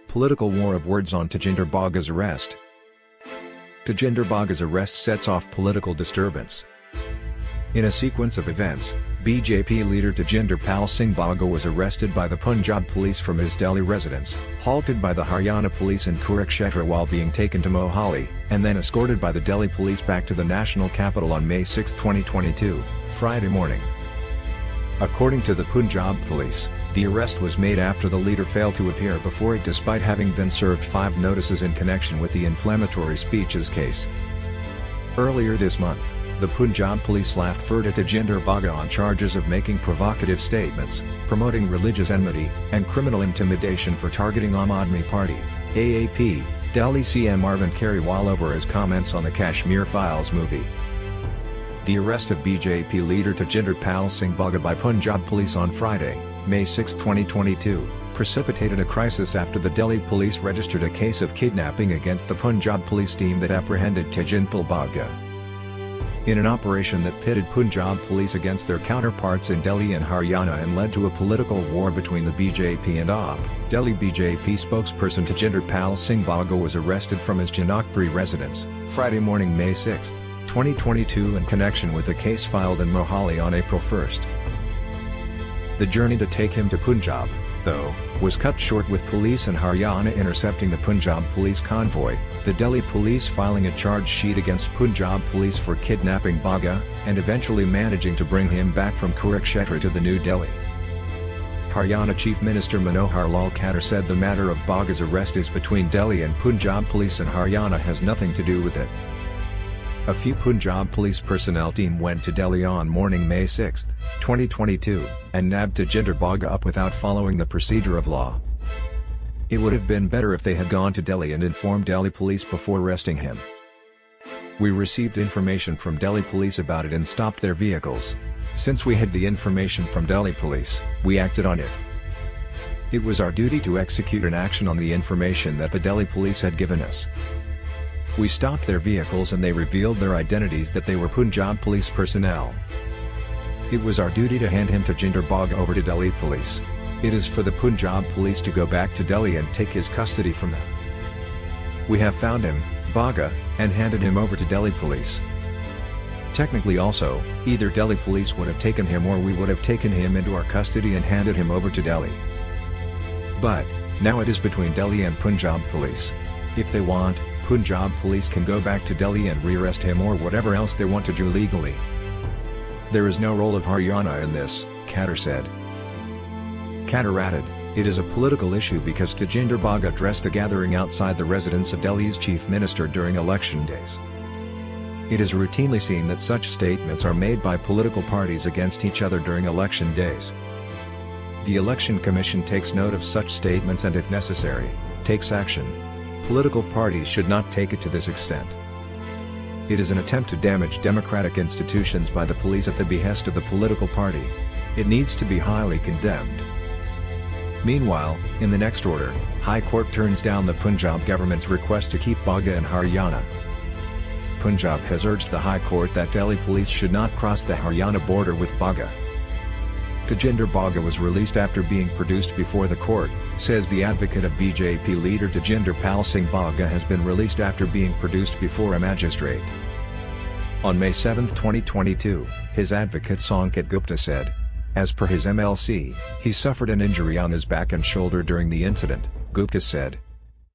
Political war of words on Tajinder Bagga's arrest. Tajinder Bagga's arrest sets off political disturbance. In a sequence of events, Bjp leader Tajinder Singh Bagga was arrested by the Punjab Police from his Delhi residence, halted by the Haryana Police in Kurukshetra while being taken to Mohali, and then escorted by the Delhi Police back to the national capital on May 6, 2022, Friday morning. According to the Punjab Police, the arrest was made after the leader failed to appear before it despite having been served 5 notices in connection with the inflammatory speeches case. Earlier this month, the Punjab Police referred to Tajinder Bagga on charges of making provocative statements, promoting religious enmity, and criminal intimidation for targeting Aam Aadmi Party, AAP, Delhi CM Arvind Kejriwal over his comments on the Kashmir Files movie. The arrest of Bjp leader Tajinder Singh Bagga by Punjab Police on Friday, May 6, 2022, precipitated a crisis after the Delhi Police registered a case of kidnapping against the Punjab Police team that apprehended Tajinder Bagga. In an operation that pitted Punjab Police against their counterparts in Delhi and Haryana and led to a political war between the BJP and Aap, Delhi BJP spokesperson Tajinder Singh Bagga was arrested from his Janakpuri residence, Friday morning May 6, 2022 in connection with a case filed in Mohali on April 1. The journey to take him to Punjab, though, was cut short with police in Haryana intercepting the Punjab Police convoy, the Delhi Police filing a charge sheet against Punjab Police for kidnapping Bagga, and eventually managing to bring him back from Kurukshetra to the New Delhi. Haryana Chief Minister Manohar Lal Khattar said the matter of Bagga's arrest is between Delhi and Punjab Police and Haryana has nothing to do with it. A few Punjab Police personnel team went to Delhi on morning May 6, 2022, and nabbed Tajinder Bagga up without following the procedure of law. It would have been better if they had gone to Delhi and informed Delhi Police before arresting him. We received information from Delhi Police about it and stopped their vehicles. Since we had the information from Delhi Police, we acted on it. It was our duty to execute an action on the information that the Delhi Police had given us. We stopped their vehicles and they revealed their identities that they were Punjab Police personnel. It was our duty to hand him Tajinder Bagga over to Delhi Police. It is for the Punjab Police to go back to Delhi and take his custody from them. We have found him, Bagga, and handed him over to Delhi Police. Technically also, either Delhi Police would have taken him or we would have taken him into our custody and handed him over to Delhi. But, now it is between Delhi and Punjab Police. If they want, Punjab Police can go back to Delhi and rearrest him or whatever else they want to do legally. There is no role of Haryana in this, Khattar said. Khattar added, it is a political issue because Tajinder Bagga addressed a gathering outside the residence of Delhi's chief minister during election days. It is routinely seen that such statements are made by political parties against each other during election days. The Election Commission takes note of such statements and if necessary, takes action. Political parties should not take it to this extent. It is an attempt to damage democratic institutions by the police at the behest of the political party. It needs to be highly condemned. Meanwhile, in the next order, High Court turns down the Punjab government's request to keep Bagga in Haryana. Punjab has urged the High Court that Delhi Police should not cross the Haryana border with Bagga. Tajinder Bagga was released after being produced before the court, says the advocate of BJP leader Tajinder Singh Bagga has been released after being produced before a magistrate. On May 7, 2022, his advocate Sanket Gupta said, as per his MLC, he suffered an injury on his back and shoulder during the incident, Gupta said.